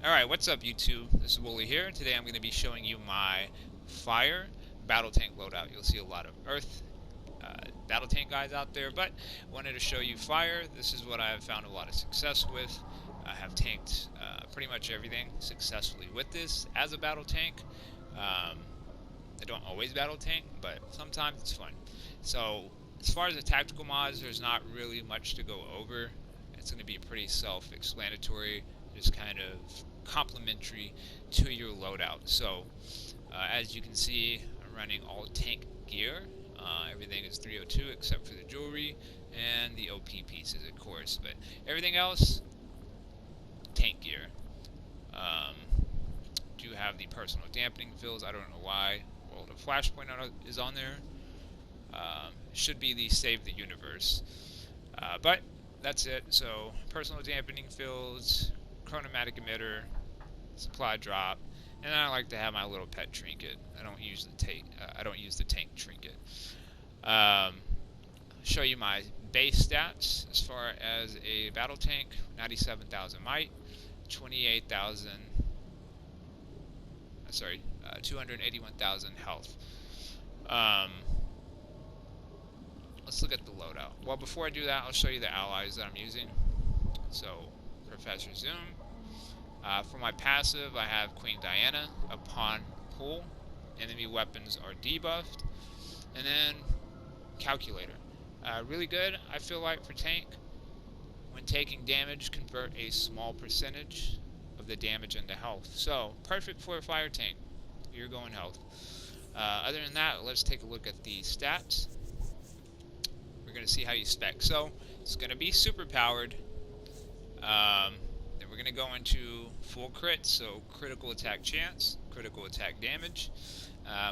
Alright, what's up YouTube? This is Wooly here. Today I'm going to be showing you my fire battle tank loadout. You'll see a lot of earth battle tank guys out there, but wanted to show you fire. This is what I have found a lot of success with. I have tanked pretty much everything successfully with this as a battle tank. I don't always battle tank, but sometimes it's fun. So as far as the tactical mods, there's not really much to go over. It's going to be pretty self-explanatory, just kind of complementary to your loadout. So as you can see, I'm running all tank gear. Everything is 302 except for the jewelry and the OP pieces, of course, but everything else tank gear. Do have the personal dampening fills. I don't know why. Well, the flashpoint is on there. Should be the save the universe, but that's it. So personal dampening fills, chromatic emitter, supply drop, and then I like to have my little pet trinket. I don't use the tank trinket. Show you my base stats as far as a battle tank: 97,000 might, 28,000. 281,000 health. Let's look at the loadout. Well, before I do that, I'll show you the allies that I'm using. So, Professor Zoom. For my passive, I have Queen Diana. Upon pull, enemy weapons are debuffed. And then, Calculator. Really good, I feel like, for tank. When taking damage, convert a small percentage of the damage into health. So, perfect for a fire tank. You're going health. Other than that, let's take a look at the stats. We're going to see how you spec. So, it's going to be super powered. Then we're going to go into full crit, so critical attack chance, critical attack damage,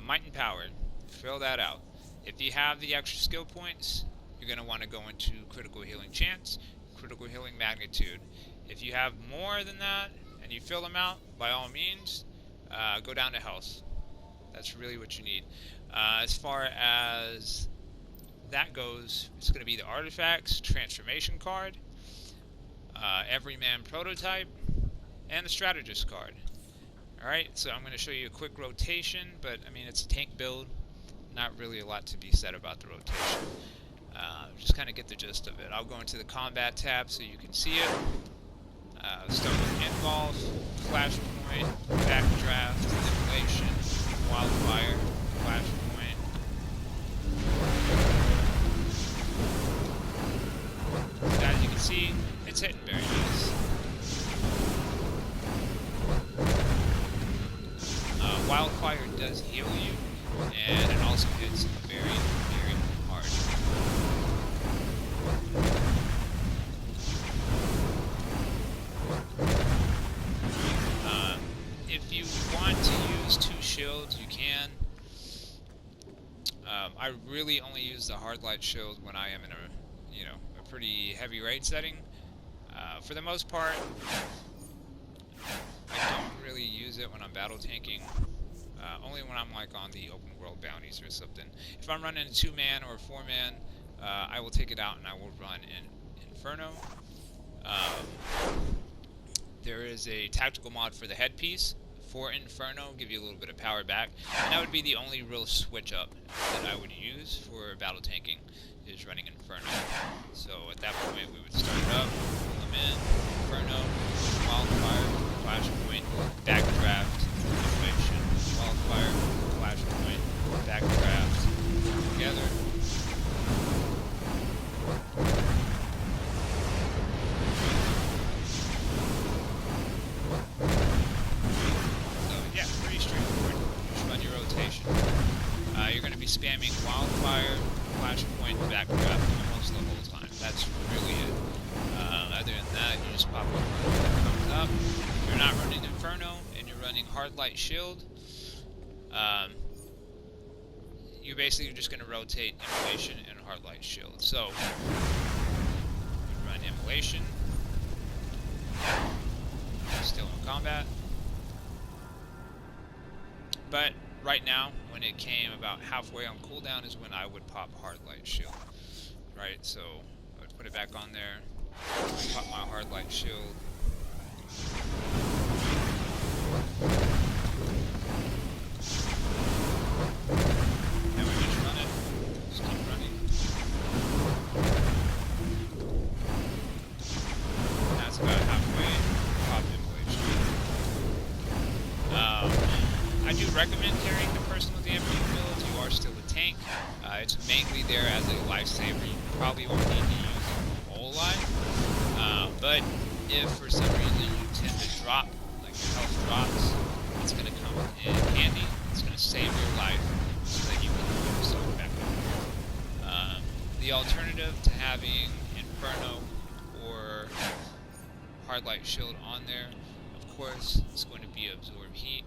might and power. Fill that out. If you have the extra skill points, you're going to want to go into critical healing chance, critical healing magnitude. If you have more than that and you fill them out, by all means, go down to health. That's really what you need. As far as that goes, it's going to be the artifacts, transformation card, everyman prototype, and the strategist card. Alright, so I'm going to show you a quick rotation, but I mean, it's a tank build. Not really a lot to be said about the rotation. Just kind of get the gist of it. I'll go into the combat tab so you can see it. Start with involve, flashpoint, backdraft, immolation, wildfire, flashpoint. So as you can see, it's hitting very nice. Wildfire does heal you, and it also hits very, very hard. If you want to use 2 shields, you can. I really only use the hard light shield when I am in a pretty heavy raid setting. For the most part, I don't really use it when I'm battle tanking. Only when I'm like on the open world bounties or something. If I'm running a 2-man or a 4-man, I will take it out and I will run in Inferno. There is a tactical mod for the headpiece for Inferno, give you a little bit of power back, and that would be the only real switch up that I would use for battle tanking, is running Inferno. So at that point we would start it up, pull them in, Inferno, wildfire, flashpoint, backdraft, immolation, wildfire, flashpoint, backdraft, together. You're going to be spamming wildfire, flashpoint, backdraft almost the whole time. That's really it. Other than that, you just pop over when it comes up. If you're not running Inferno and you're running hard light shield, you're basically just going to rotate immolation and hard light shield. So you run immolation, still in combat, but right now, when it came about halfway on cooldown, is when I would pop hard light shield. Right, so I would put it back on there, pop my hard light shield, do recommend carrying the personal damage build. You are still a tank. It's mainly there as a lifesaver. You probably won't need to use it a whole lot. But if for some reason you tend to drop, like your health drops, it's going to come in handy. It's going to save your life so that you can move yourself back up. The alternative to having Inferno or Hard Light Shield on there, of course, is going to be Absorb Heat.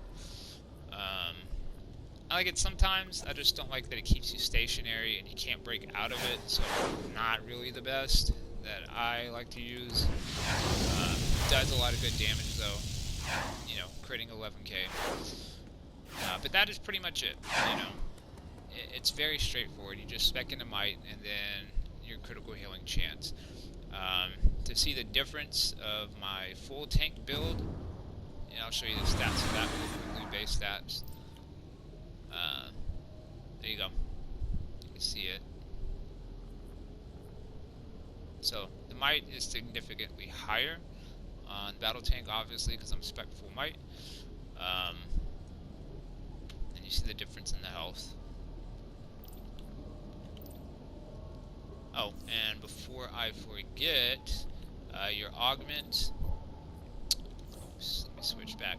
I like it sometimes. I just don't like that it keeps you stationary and you can't break out of it, so not really the best that I like to use. Does a lot of good damage though, you know, critting 11k. But that is pretty much it, you know. It's very straightforward. You just spec into Might and then your critical healing chance. To see the difference of my full tank build, and I'll show you the stats of that really quickly, base stats. There you go. You can see it. So the Might is significantly higher on Battle Tank, obviously, because I'm spec full Might. And you see the difference in the health. Oh, and before I forget, your augment. Oops, let me switch back.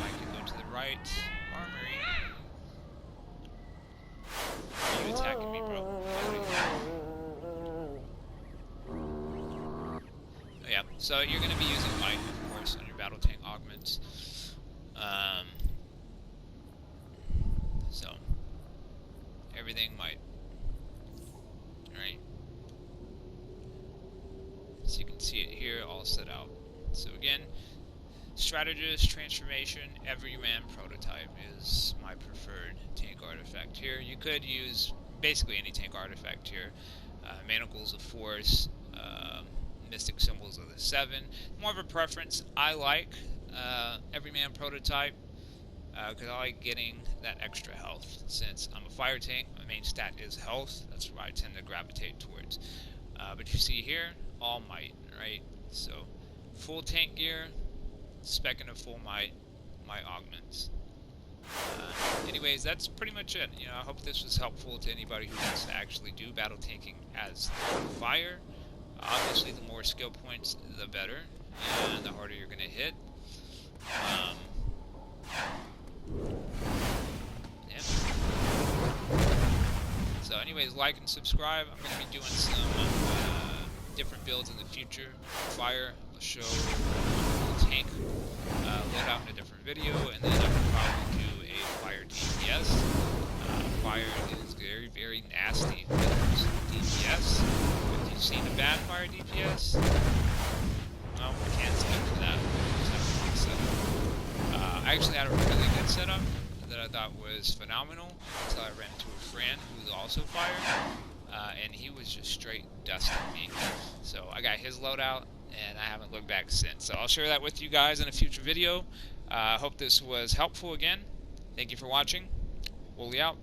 I can go to the right. Armory. Are you attacking me, bro? Oh, yeah, so you're going to be using Might, of course, on your Battle Tank augments. So, everything Might. Alright. So you can see it here all set out. So again, Strategist, Transformation, Everyman Prototype is my preferred tank artifact here. You could use basically any tank artifact here. Manacles of Force, Mystic Symbols of the 7. More of a preference. I like Everyman Prototype because I like getting that extra health. Since I'm a fire tank, my main stat is health. That's what I tend to gravitate towards. But you see here, all Might, right? So full tank gear, spec into full Might, my augments. Anyways, that's pretty much it. You know, I hope this was helpful to anybody who wants to actually do battle tanking as fire. Obviously, the more skill points, the better, and the harder you're going to hit. Yeah. So anyways, like and subscribe. I'm going to be doing some different builds in the future. Fire, I'll show tank loadout in a different video, and then I will probably do a fire DPS. Fire is very, very nasty with DPS. Have you seen a bad fire DPS? No, I can't speak for that. I actually had a really good setup that I thought was phenomenal until I ran into a friend who was also fire, and he was just straight dusting me. So I got his loadout, and I haven't looked back since. So I'll share that with you guys in a future video. I hope this was helpful again. Thank you for watching. Wooly out.